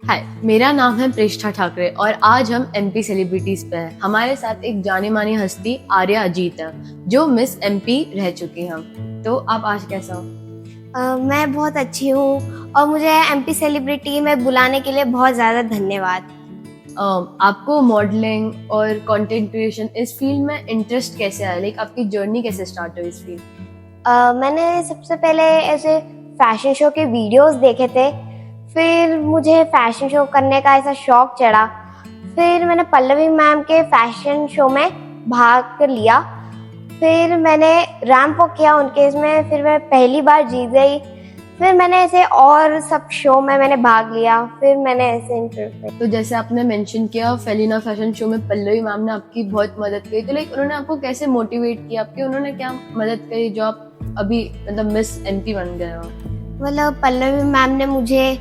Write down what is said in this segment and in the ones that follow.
हाय, मेरा नाम है प्रेष्ठा ठाकरे और आज हम एमपी सेलिब्रिटीज पे हैं। हमारे साथ एक जानी मानी हस्ती आर्या अजीत है जो मिस एमपी रह चुकी हैं। तो आप आज कैसा हो? मैं बहुत अच्छी हूँ और मुझे एमपी सेलिब्रिटी में बुलाने के लिए बहुत ज़्यादा धन्यवाद। आपको मॉडलिंग और कंटेंट क्रिएशन इस फील्ड में इंटरेस्ट कैसे आया? लाइक आपकी जर्नी कैसे स्टार्ट हुई इस फील्ड? मैंने सबसे पहले ऐसे फैशन शो के वीडियोस देखे थे, फिर मुझे फैशन शो करने का ऐसा शौक चढ़ा। फिर मैंने पल्लवी मैम के फैशन शो में भाग लिया, फिर मैंने रैंप वॉक किया उनके इसमें, फिर मैं पहली बार जीत गई। फिर मैंने ऐसे और सब शो में मैंने भाग लिया, फिर मैंने ऐसे इंटरव्यू। तो जैसे आपने मेंशन किया फेलिना फैशन शो में पल्लवी मैम ने आपकी बहुत मदद की, तो लाइक उन्होंने आपको कैसे मोटिवेट किया? आपकी उन्होंने क्या मदद करी जो आप अभी मतलब मिस एमपी बन गए हो? मतलब पल्लवी मैम ने मुझे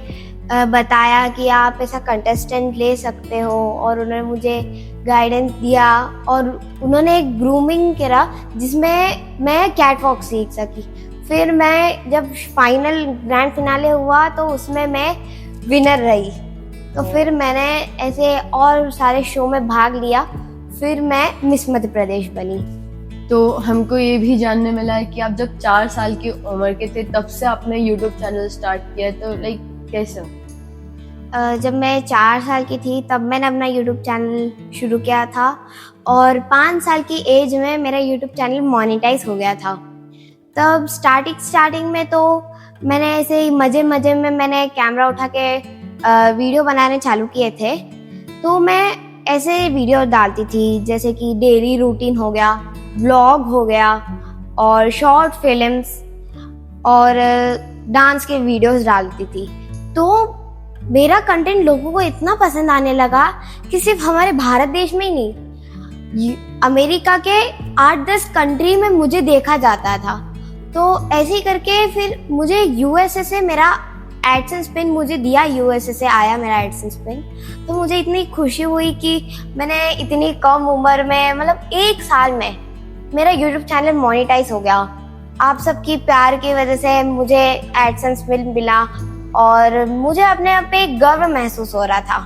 बताया कि आप ऐसा कंटेस्टेंट ले सकते हो, और उन्होंने मुझे गाइडेंस दिया और उन्होंने एक ग्रूमिंग करा जिसमें मैं कैट वॉक सीख सकी। फिर मैं जब फाइनल ग्रैंड फिनाले हुआ तो उसमें मैं विनर रही। तो फिर मैंने ऐसे और सारे शो में भाग लिया, फिर मैं मिस मध्य प्रदेश बनी। तो हमको ये भी जानने मिला है कि आप जब 4 साल की उम्र के थे तब से आपने यूट्यूब चैनल स्टार्ट किया, तो लाइक कैसे? जब मैं 4 साल की थी तब मैंने अपना यूट्यूब चैनल शुरू किया था, और 5 साल की एज में मेरा यूट्यूब चैनल मोनेटाइज हो गया था। तब स्टार्टिंग में तो मैंने ऐसे ही मज़े में मैंने कैमरा उठा के वीडियो बनाने चालू किए थे। तो मैं ऐसे वीडियो डालती थी जैसे कि डेली रूटीन हो गया, ब्लॉग हो गया, और शॉर्ट फिल्म्स और डांस के वीडियोस डालती थी। तो मेरा कंटेंट लोगों को इतना पसंद आने लगा कि सिर्फ हमारे भारत देश में ही नहीं, अमेरिका के 8-10 कंट्री में मुझे देखा जाता था। तो ऐसे ही करके फिर मुझे यूएसए से मेरा एडसेंस पिन मुझे दिया, यूएसए से आया मेरा एडसेंस पिन। तो मुझे इतनी खुशी हुई कि मैंने इतनी कम उम्र में, मतलब 1 साल में मेरा यूट्यूब चैनल मोनेटाइज हो गया। आप सबकी प्यार की वजह से मुझे एडसेंस पिन मिला और मुझे अपने आप पे गर्व महसूस हो रहा था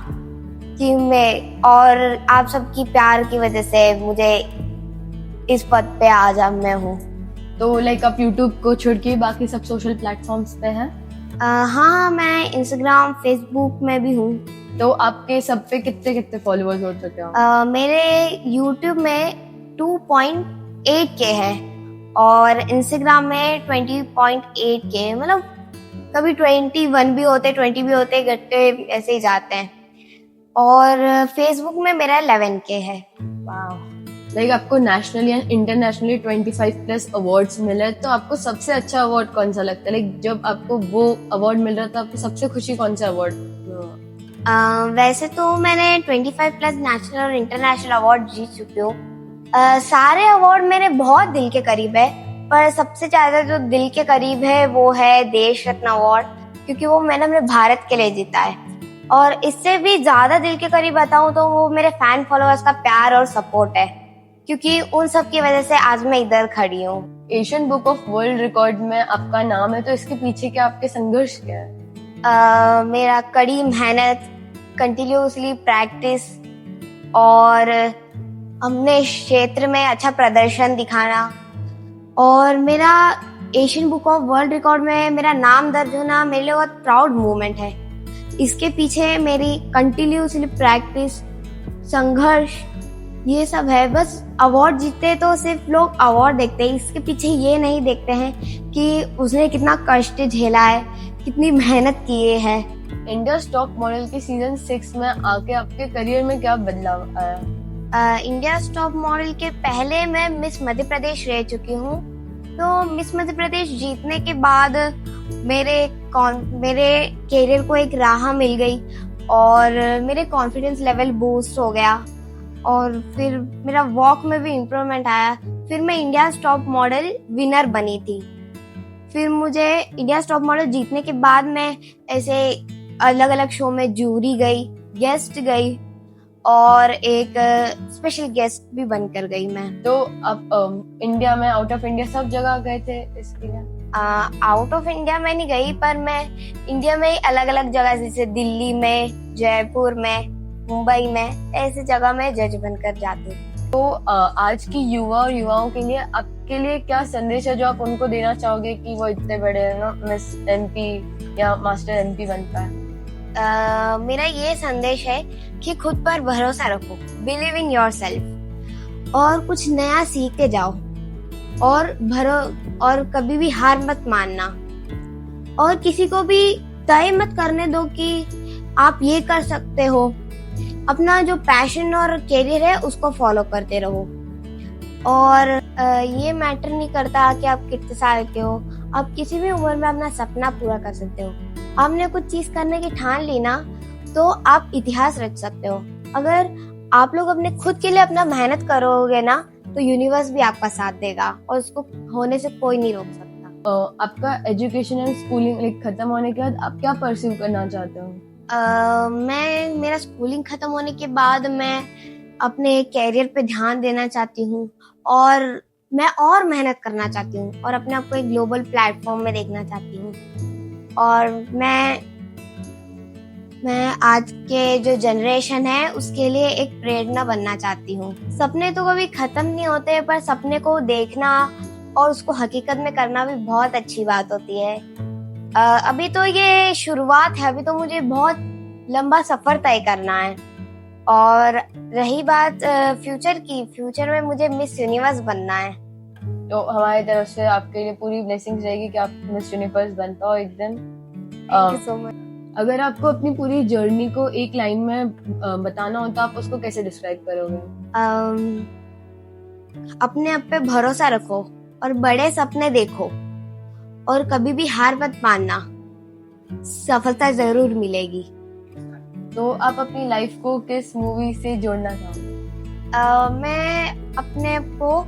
कि मैं, और आप सबकी प्यार की वजह से मुझे इस पद पे आज अब मैं हूँ। तो लाइक आप यूट्यूब को छोड़ के बाकी सब सोशल प्लेटफॉर्म्स पे हैं? हाँ, मैं इंस्टाग्राम, फेसबुक में भी हूँ। तो आपके सब पे कितने फॉलोअर्स हो चुके हो? मेरे यूट्यूब में 2.8K है और इंस्टाग्राम में 20.8K, मतलब कभी 21 भी होते, 20 भी होते, घटते ऐसे ही जाते हैं। और फेसबुक में मेरा 11K है। वाह! लाइक आपको नेशनली एंड इंटरनेशनली 25+ अवार्ड्स मिले, तो आपको सबसे अच्छा अवार्ड कौन सा लगता है? लाइक जब आपको वो अवार्ड मिल रहा था, आपको सबसे खुशी कौन सा अवार्ड? वैसे तो मैंने 25+ नेशनल और इंटरनेशनल अवार्ड जीत चुकी हूँ। सारे अवार्ड मेरे बहुत दिल के करीब है, पर सबसे ज्यादा जो दिल के करीब है वो है देश रत्न अवार्ड, क्योंकि वो मैंने अपने भारत के लिए जीता है। और इससे भी ज्यादा दिल के करीब बताऊं तो वो मेरे फैन फॉलोअर्स का प्यार और सपोर्ट है, क्योंकि उन सब की वजह से आज मैं इधर खड़ी हूँ। Asian book of world record में आपका नाम है, तो इसके पीछे क्या आपके संघर्ष क्या है? मेरा कड़ी मेहनत, कंटिन्यूसली प्रैक्टिस और अपने क्षेत्र में अच्छा प्रदर्शन दिखाना, और मेरा Asian book of world record में मेरा नाम दर्ज होना मेरे लिए बहुत प्राउड मोमेंट है। इसके पीछे मेरी कंटिन्यूसली प्रैक्टिस, संघर्ष, ये सब है। बस अवार्ड जीतते तो सिर्फ लोग अवार्ड देखते हैं, इसके पीछे ये नहीं देखते हैं कि उसने कितना कष्ट झेला है, कितनी मेहनत किए है। इंडियाज टॉप मॉडल के सीजन 6 में आके आपके करियर में क्या बदलाव आया? इंडियाज टॉप मॉडल के पहले मैं मिस मध्य प्रदेश रह चुकी हूँ। तो मिस मध्य प्रदेश जीतने के बाद मेरे कैरियर को एक राह मिल गई और मेरे कॉन्फिडेंस लेवल बूस्ट हो गया, और फिर मेरा वॉक में भी इम्प्रूवमेंट आया। फिर मैं इंडियाज टॉप मॉडल विनर बनी थी। फिर मुझे इंडियाज टॉप मॉडल जीतने के बाद मैं ऐसे अलग अलग शो में जूरी गई, गेस्ट गई, और एक स्पेशल गेस्ट भी बनकर गई मैं। तो आप इंडिया में, आउट ऑफ इंडिया सब जगह गए थे इसके लिए? आउट ऑफ इंडिया में नहीं गई, पर मैं इंडिया में ही अलग अलग जगह जैसे दिल्ली में, जयपुर में, मुंबई में, ऐसी जगह में जज बनकर जाती हूँ। तो आज की युवा और युवाओं के लिए आपके लिए क्या संदेश है जो आप उनको देना चाहोगे कि वो इतने बड़े मिस एमपी या मास्टर एमपी बन पाए? मेरा ये संदेश है कि खुद पर भरोसा रखो, बिलीव इन योरसेल्फ, और कुछ नया सीखते जाओ, और कभी भी हार मत मानना, और किसी को भी तय मत करने दो कि आप ये कर सकते हो। अपना जो पैशन और करियर है उसको फॉलो करते रहो, और ये मैटर नहीं करता कि आप कितने साल के हो, आप किसी भी उम्र में अपना सपना पूरा कर सकते हो। आपने कुछ चीज करने की ठान ली ना, तो आप इतिहास रच सकते हो। अगर आप लोग अपने खुद के लिए अपना मेहनत करोगे ना, तो यूनिवर्स भी आपका साथ देगा और उसको होने से कोई नहीं रोक सकता। आपका एजुकेशन एंड स्कूलिंग खत्म होने के बाद आप क्या परस्यू करना चाहते हो? मेरा स्कूलिंग खत्म होने के बाद मैं अपने कैरियर पे ध्यान देना चाहती हूँ, और मैं और मेहनत करना चाहती हूँ, और अपने आप को एक ग्लोबल प्लेटफॉर्म में देखना चाहती हूँ। और मैं आज के जो जनरेशन है उसके लिए एक प्रेरणा बनना चाहती हूँ। सपने तो कभी खत्म नहीं होते, पर सपने को देखना और उसको हकीकत में करना भी बहुत अच्छी बात होती है। अभी तो ये शुरुआत है, अभी तो मुझे बहुत लंबा सफर तय करना है। और रही बात फ्यूचर की, फ्यूचर में मुझे मिस यूनिवर्स बनना है। तो हमारी तरफ से आपके लिए पूरी ब्लेसिंग्स रहेगी कि आप मिस यूनिवर्स बन पाओ एक दिन। Thank you so much. अगर आपको अपनी पूरी जर्नी को एक लाइन में बताना हो तो आप उसको कैसे डिस्क्राइब करोगे? अपने आप पे भरोसा रखो और बड़े सपने देखो, और कभी भी हार मत मानना, सफलता जरूर मिलेगी। तो आप अपनी लाइफ को किस मूवी से जोड़ना चाहोगे? मैं अपने को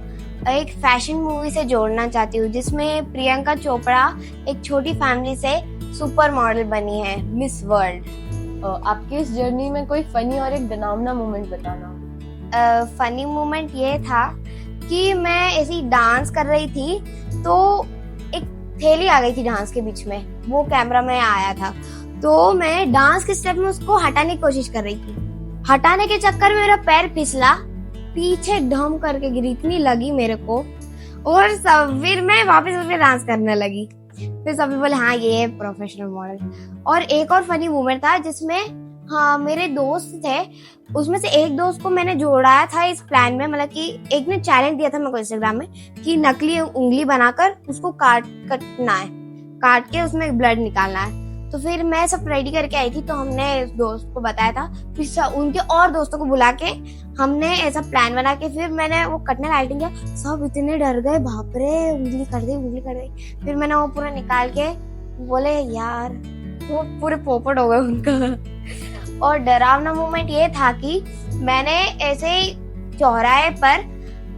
एक फैशन मूवी से जोड़ना चाहती हूँ, जिसमें प्रियंका चोपड़ा एक छोटी फैमिली से सुपर मॉडल बनी है, मिस वर्ल्ड। आपकी इस जर्नी में कोई फनी और एक डरावना मोमेंट बताना। फनी मोमेंट ये था कि मैं ऐसी डांस कर रही थी, तो एक थैली आ गई थी डांस के बीच में, वो कैमरा में आया था, तो मैं डांस के स्टेप में उसको हटाने की कोशिश कर रही थी। हटाने के चक्कर में मेरा पैर फिसला, पीछे ढम करके गिरी, इतनी लगी मेरे को, और फिर मैं वापस उस पे डांस करने लगी। फिर सभी बोले हाँ ये है प्रोफेशनल मॉडल। और एक और फनी मोमेंट था जिसमें हाँ मेरे दोस्त थे, उसमें से एक दोस्त को मैंने जोड़ाया था इस प्लान में, मतलब कि एक ने चैलेंज दिया था मेरे को इंस्टाग्राम में कि नकली उंगली बनाकर उसको काटना है, काट के उसमें ब्लड निकालना है। तो फिर मैं सब रेडी करके आई थी, तो हमने दोस्त को बताया था, फिर उनके और दोस्तों को बुला के हमने ऐसा प्लान बना के फिर मैंने वो कटने का आइटम किया। सब इतने डर गए, बाप रे उंगली कर दी, उंगली कर दी। फिर मैंने वो पूरा निकाल के, बोले यार, वो पूरे पोपट हो गए उनका। और डरावना मोमेंट ये था कि मैंने ऐसे चौराहे पर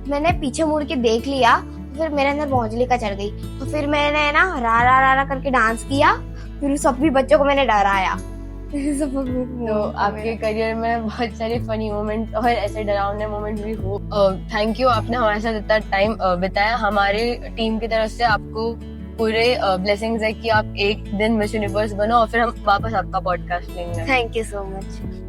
मैंने पीछे मुड़ के देख लिया, फिर मेरे अंदर भौंचलिका चढ़ गई, तो फिर मैंने ना रा रा रा रा करके डांस किया, फिर सभी बच्चों को मैंने डराया। तो आपके करियर में बहुत सारे फनी मोमेंट और ऐसे डरावने मोमेंट भी हो। थैंक यू, आपने हमारे साथ इतना टाइम बिताया। हमारे टीम की तरफ से आपको पूरे ब्लेसिंग्स है कि आप एक दिन मिस यूनिवर्स बनो, और फिर हम वापस आपका पॉडकास्ट लेंगे। Thank you so much.